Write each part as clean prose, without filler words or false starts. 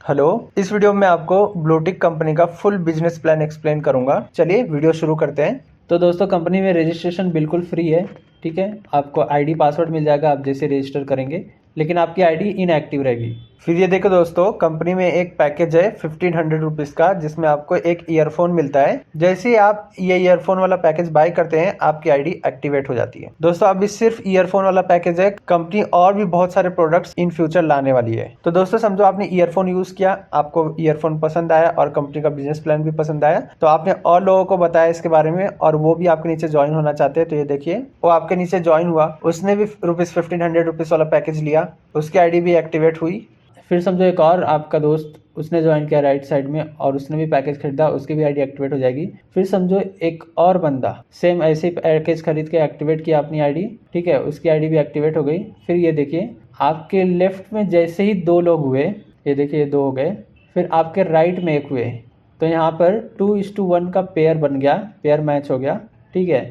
Hello, इस video में आपको ब्लूटिक कंपनी का फुल बिजनेस प्लान एक्सप्लेन करूंगा। चलिए वीडियो शुरू करते हैं। तो दोस्तों, कंपनी में रजिस्ट्रेशन बिल्कुल फ्री है। ठीक है, आपको आईडी पासवर्ड मिल जाएगा आप जैसे रजिस्टर करेंगे, लेकिन आपकी आईडी इनएक्टिव रहेगी। फिर ये देखो दोस्तों, कंपनी में एक पैकेज है 1500 रुपीज़ का, जिसमें आपको एक ईयरफोन मिलता है। जैसे ही आप ये ईयरफोन वाला पैकेज बाय करते हैं, आपकी आईडी एक्टिवेट हो जाती है। दोस्तों, अभी सिर्फ ईयरफोन वाला पैकेज है, कंपनी और भी बहुत सारे प्रोडक्ट्स इन फ्यूचर लाने वाली है। तो दोस्तों समझो आपने ईयरफोन यूज किया, आपको ईयरफोन पसंद आया और कंपनी का बिजनेस प्लान भी पसंद आया, तो आपने और लोगों को बताया इसके बारे में और वो भी आपके नीचे ज्वाइन होना चाहते हैं। तो ये देखिए, वो आपके नीचे ज्वाइन हुआ, उसने भी ₹1500 वाला पैकेज लिया, उसकी आईडी भी एक्टिवेट हुई। फिर समझो एक और आपका दोस्त, उसने ज्वाइन किया राइट साइड में और उसने भी पैकेज खरीदा, उसकी भी आईडी एक्टिवेट हो जाएगी। फिर समझो एक और बंदा सेम ऐसे ही पैकेज खरीद के एक्टिवेट किया अपनी आईडी, ठीक है, उसकी आईडी भी एक्टिवेट हो गई। फिर ये देखिए, आपके लेफ्ट में जैसे ही 2 लोग हुए, ये देखिए 2 हो गए, फिर आपके राइट में 1 हुए, तो यहाँ पर 2:1 का पेयर बन गया, पेयर मैच हो गया। ठीक है,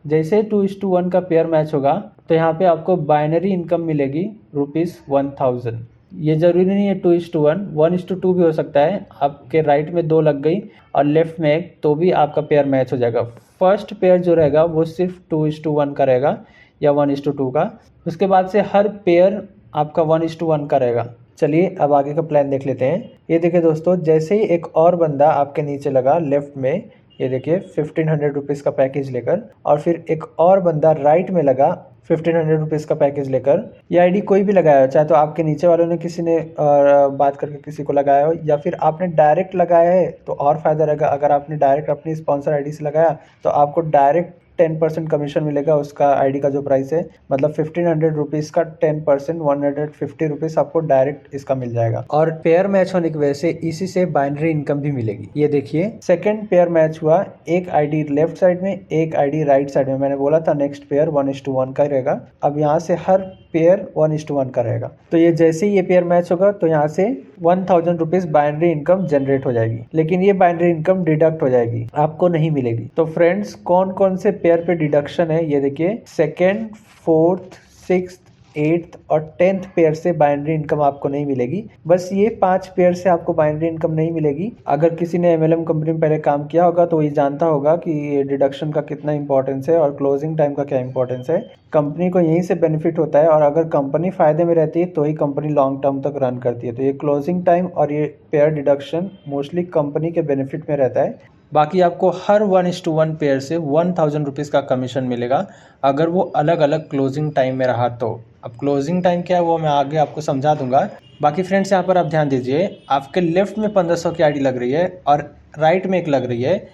जैसे 2:1 का पेयर मैच होगा तो यहाँ पे आपको बाइनरी इनकम मिलेगी ₹1000। ये ज़रूरी नहीं है 2:1, 1:2 भी हो सकता है। आपके राइट में 2 लग गई और लेफ्ट में 1, तो भी आपका पेयर मैच हो जाएगा। फर्स्ट पेयर जो रहेगा वो सिर्फ 2:1 का रहेगा या 1:2 का। उसके बाद से हर पेयर आपका 1:1 का रहेगा। चलिए अब आगे का प्लान देख लेते हैं। ये देखिए दोस्तों, जैसे ही एक और बंदा आपके नीचे लगा लेफ्ट में, ये देखिए 1500 रुपीज़ का पैकेज लेकर, और फिर एक और बंदा राइट में लगा 1500 रुपीज़ का पैकेज लेकर। ये आईडी कोई भी लगाया हो, चाहे तो आपके नीचे वालों ने किसी ने बात करके किसी को लगाया हो, या फिर आपने डायरेक्ट लगाया है तो और फ़ायदा रहेगा। अगर आपने डायरेक्ट अपनी स्पॉन्सर आईडी से लगाया तो आपको डायरेक्ट 10% कमीशन मिलेगा उसका आईडी का जो प्राइस है, मतलब 1500 रुपीज़ का 10% 150 रुपीज़ आपको डायरेक्ट इसका मिल जाएगा। और पेयर मैच होने की वजह से इसी से बाइनरी इनकम भी मिलेगी। ये देखिए, सेकंड पेयर मैच हुआ, एक आईडी लेफ्ट साइड में, एक आईडी राइट साइड में। मैंने बोला था नेक्स्ट पेयर 1:1 का रहेगा। अब यहाँ से हर पेयर 1:1 का रहेगा। तो ये जैसे ही ये पेयर मैच होगा तो यहाँ से 1000 रुपीज़ बाइनरी इनकम जनरेट हो जाएगी, लेकिन ये बाइनरी इनकम डिडक्ट हो जाएगी, आपको नहीं मिलेगी। तो फ्रेंड्स, कौन कौन से पेयर पे डिडक्शन है ये देखिए, सेकेंड, 4th, 6th, 8th और 10th पेयर से बाइनरी इनकम आपको नहीं मिलेगी। बस ये 5 पेयर से आपको बाइनरी इनकम नहीं मिलेगी। अगर किसी ने MLM कंपनी में पहले काम किया होगा तो ये जानता होगा कि ये डिडक्शन का कितना इंपॉर्टेंस है और क्लोजिंग टाइम का क्या इंपॉर्टेंस है। कंपनी को यहीं से बेनिफिट होता है, और अगर कंपनी फ़ायदे में रहती है तो ही कंपनी लॉन्ग टर्म तक रन करती है। तो ये क्लोजिंग टाइम और ये पेयर डिडक्शन मोस्टली कंपनी के बेनिफिट में रहता है। बाकी आपको हर 1:1 पेयर से 1000 रुपीज़ का कमीशन मिलेगा, अगर वो अलग अलग क्लोजिंग टाइम में रहा तो। अब क्लोजिंग टाइम क्या है वो मैं आगे आपको समझा दूंगा। बाकी फ्रेंड्स, यहाँ पर आप ध्यान दीजिए, आपके लेफ्ट में 1500 की आईडी लग रही है और राइट में एक लग रही है,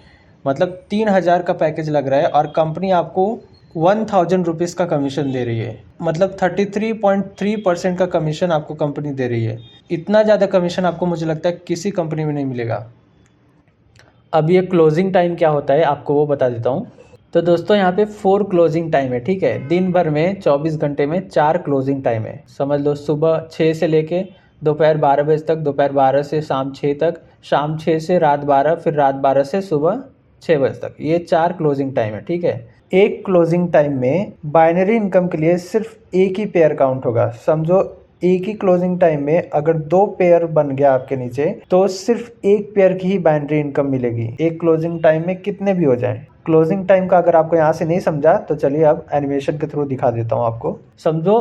मतलब 3000 का पैकेज लग रहा है, और कंपनी आपको 1000 रुपीज़ का कमीशन दे रही है, मतलब 33.3% का कमीशन आपको कंपनी दे रही है। इतना ज़्यादा कमीशन आपको मुझे लगता है किसी कंपनी में नहीं मिलेगा। अब ये क्लोजिंग टाइम क्या होता है आपको वो बता देता हूँ। तो दोस्तों, यहाँ पे 4 क्लोजिंग टाइम है। ठीक है, दिन भर में 24 घंटे में 4 क्लोजिंग टाइम है। समझ लो, सुबह 6 से लेके दोपहर 12 बजे तक, दोपहर 12 से शाम 6 तक, शाम 6 से रात 12, फिर रात 12 से सुबह 6 बजे तक। ये 4 क्लोजिंग टाइम है। ठीक है, एक क्लोजिंग टाइम में बाइनरी इनकम के लिए सिर्फ एक ही पेयर काउंट होगा। समझो, एक ही क्लोजिंग टाइम में अगर 2 पेयर बन गया आपके नीचे, तो सिर्फ एक पेयर की ही बाइनरी इनकम मिलेगी, एक क्लोजिंग टाइम में कितने भी हो जाएं। क्लोजिंग टाइम का अगर आपको यहाँ से नहीं समझा तो चलिए अब एनिमेशन के थ्रू दिखा देता हूँ आपको। समझो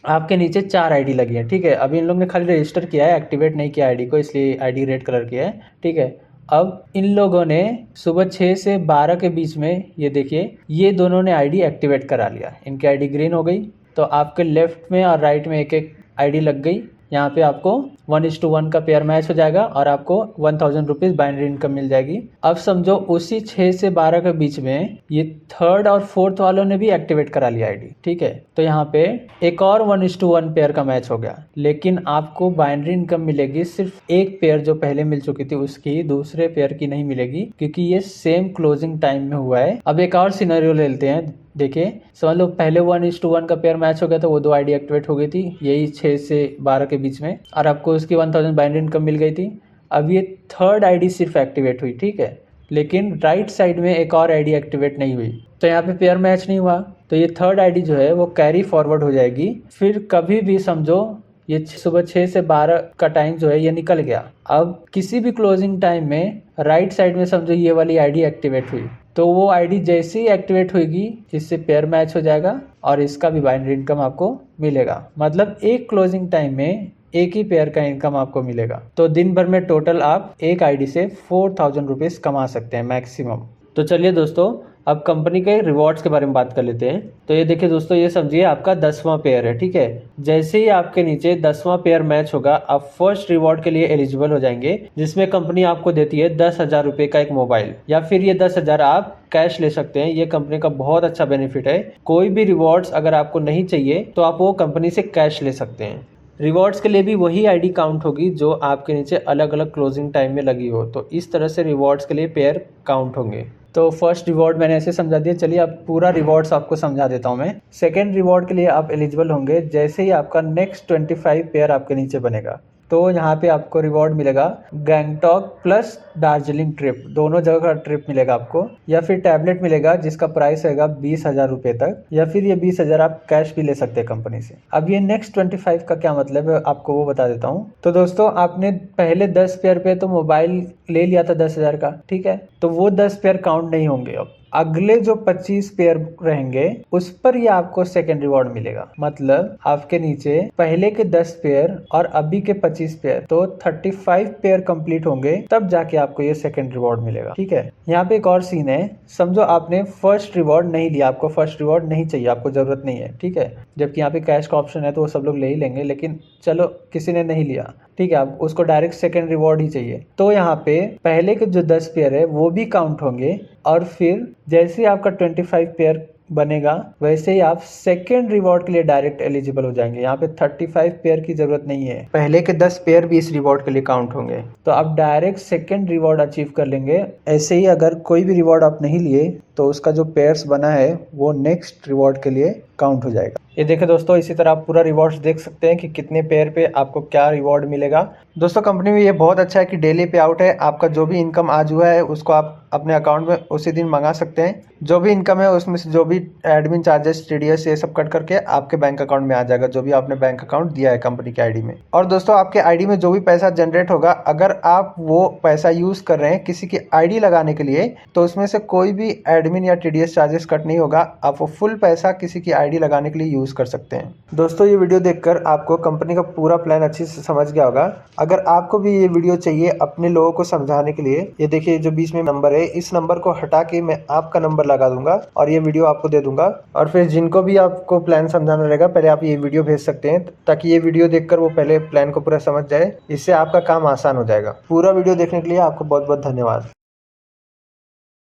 आपके नीचे 4 आईडी लगी है। ठीक है, अभी इन लोग ने खाली रजिस्टर किया है, एक्टिवेट नहीं किया आईडी को, इसलिए आईडी रेड कलर की है। ठीक है, अब इन लोगों ने सुबह 6 से 12 के बीच में, ये देखिए, ये दोनों ने आईडी एक्टिवेट करा लिया, इनकी आईडी ग्रीन हो गई। तो आपके लेफ्ट में और राइट में एक एक आईडी लग गई। यहाँ पे आपको 1:1 का पेयर मैच हो जाएगा और आपको 1000 रुपीज़ बाइनरी इनकम मिल जाएगी। अब समझो उसी 6 से 12 के बीच में ये 3rd और 4th वालों ने भी एक्टिवेट करा लिया आईडी। ठीक है, तो यहाँ पे एक और 1:1 पेयर का मैच हो गया, लेकिन आपको बाइनरी इनकम मिलेगी सिर्फ एक पेयर जो पहले मिल चुकी थी उसकी, दूसरे पेयर की नहीं मिलेगी, क्योंकि ये सेम क्लोजिंग टाइम में हुआ है। अब एक और सिनेरियो ले लेते हैं। देखिए, समझ लो पहले 1:1 का पेयर मैच हो गया था, वो 2 आईडी एक्टिवेट हो गई थी यही 6 से 12 के बीच में, और आपको उसकी 1000 बाइनरी इनकम मिल गई थी। अब ये 3rd आईडी सिर्फ एक्टिवेट हुई। ठीक है, लेकिन राइट साइड में एक और आईडी एक्टिवेट नहीं हुई, तो यहाँ पे पेयर मैच नहीं हुआ, तो ये 3rd आईडी जो है वो कैरी फॉरवर्ड हो जाएगी। फिर कभी भी समझो ये सुबह 6 से 12 का टाइम जो है ये निकल गया। अब किसी भी क्लोजिंग टाइम में राइट साइड में समझो ये वाली आईडी एक्टिवेट हुई, तो वो आईडी जैसे ही एक्टिवेट होगी इससे पेयर मैच हो जाएगा और इसका भी बाइनरी इनकम आपको मिलेगा। मतलब एक क्लोजिंग टाइम में एक ही पेयर का इनकम आपको मिलेगा। तो दिन भर में टोटल आप एक आईडी से 4000 रुपीज़ कमा सकते हैं मैक्सिमम। तो चलिए दोस्तों, अब कंपनी के रिवॉर्ड्स के बारे में बात कर लेते हैं। तो ये देखिए दोस्तों, ये समझिए आपका 10वां पेयर है, ठीक है। जैसे ही आपके नीचे 10वां पेयर मैच होगा, आप फर्स्ट रिवॉर्ड के लिए एलिजिबल हो जाएंगे, जिसमें कंपनी आपको देती है 10,000 रुपये का एक मोबाइल, या फिर ये 10,000 आप कैश ले सकते हैं। ये कंपनी का बहुत अच्छा बेनिफिट है। कोई भी रिवॉर्ड्स अगर आपको नहीं चाहिए तो आप वो कंपनी से कैश ले सकते हैं। रिवॉर्ड्स के लिए भी वही आईडी काउंट होगी जो आपके नीचे अलग अलग क्लोजिंग टाइम में लगी हो। तो इस तरह से रिवॉर्ड्स के लिए पेयर काउंट होंगे। तो फर्स्ट रिवॉर्ड मैंने ऐसे समझा दिया। चलिए अब पूरा रिवॉर्ड्स आपको समझा देता हूं मैं। सेकंड रिवॉर्ड के लिए आप एलिजिबल होंगे जैसे ही आपका नेक्स्ट 25 पेयर आपके नीचे बनेगा। तो यहाँ पे आपको रिवॉर्ड मिलेगा गैंगटॉक प्लस दार्जिलिंग ट्रिप, दोनों जगह का ट्रिप मिलेगा आपको, या फिर टैबलेट मिलेगा जिसका प्राइस रहेगा 20,000 रुपये तक, या फिर ये 20,000 आप कैश भी ले सकते हैं कंपनी से। अब ये नेक्स्ट 25 का क्या मतलब है आपको वो बता देता हूँ। तो दोस्तों, आपने पहले 10 पेयर पे तो मोबाइल ले लिया था 10,000 का, ठीक है, तो वो 10 पेयर काउंट नहीं होंगे। अब अगले जो 25 पेयर रहेंगे उस पर ये आपको सेकेंड रिवॉर्ड मिलेगा। मतलब आपके नीचे पहले के 10 पेयर और अभी के 25 पेयर, तो 35 पेयर कंप्लीट होंगे तब जाके आपको ये सेकेंड रिवॉर्ड मिलेगा, ठीक है। यहाँ पे एक और सीन है। समझो आपने फर्स्ट रिवॉर्ड नहीं लिया, आपको फर्स्ट रिवॉर्ड नहीं चाहिए, आपको जरूरत नहीं है, ठीक है। जबकि यहाँ पे कैश का ऑप्शन है तो वो सब लोग ले ही लेंगे, लेकिन चलो किसी ने नहीं लिया, ठीक है, आप उसको डायरेक्ट सेकेंड रिवॉर्ड ही चाहिए। तो यहाँ पे पहले के जो 10 पेयर है वो भी काउंट होंगे, और फिर जैसे आपका 25 पेयर बनेगा वैसे ही आप सेकेंड रिवॉर्ड के लिए डायरेक्ट एलिजिबल हो जाएंगे। यहाँ पे 35 पेयर की जरूरत नहीं है, पहले के 10 पेयर भी इस रिवॉर्ड के लिए काउंट होंगे, तो आप डायरेक्ट सेकेंड रिवॉर्ड अचीव कर लेंगे। ऐसे ही अगर कोई भी रिवॉर्ड आप नहीं लिए तो उसका जो पेयर्स बना है वो नेक्स्ट रिवॉर्ड के लिए काउंट हो जाएगा। ये देखें दोस्तों, इसी तरह आप पूरा रिवॉर्ड्स देख सकते हैं कि कितने पेयर पे आपको क्या रिवॉर्ड मिलेगा। दोस्तों, कंपनी में ये बहुत अच्छा है कि डेली पे आउट है। आपका जो भी इनकम आज हुआ है उसको आप अपने अकाउंट में उसी दिन मंगा सकते हैं। जो भी इनकम है उसमें से जो भी एडमिन चार्जेस, टीडीएस, ये सब कट करके आपके बैंक अकाउंट में आ जाएगा, जो भी आपने बैंक अकाउंट दिया है कंपनी के आईडी में। और दोस्तों, आपके आईडी में जो भी पैसा जनरेट होगा, अगर आप वो पैसा यूज कर रहे हैं किसी की आईडी लगाने के लिए, तो उसमें से कोई भी एडमिन या टीडीएस चार्जेस कट नहीं होगा। आप वो फुल पैसा किसी की आईडी लगाने के लिए यूज कर सकते हैं। दोस्तों, ये वीडियो देखकर आपको कंपनी का पूरा प्लान अच्छे से समझ गया होगा। अगर आपको भी ये वीडियो चाहिए अपने लोगों को समझाने के लिए, ये देखिए जो बीच में नंबर है, इस नंबर को हटा के मैं आपका नंबर लगा दूंगा और ये वीडियो आपको दे दूंगा। और फिर जिनको भी आपको प्लान समझाना रहेगा, पहले आप ये वीडियो भेज सकते हैं ताकि ये वीडियो देखकर वो पहले प्लान को पूरा समझ जाए। इससे आपका काम आसान हो जाएगा। पूरा वीडियो देखने के लिए आपको बहुत बहुत धन्यवाद।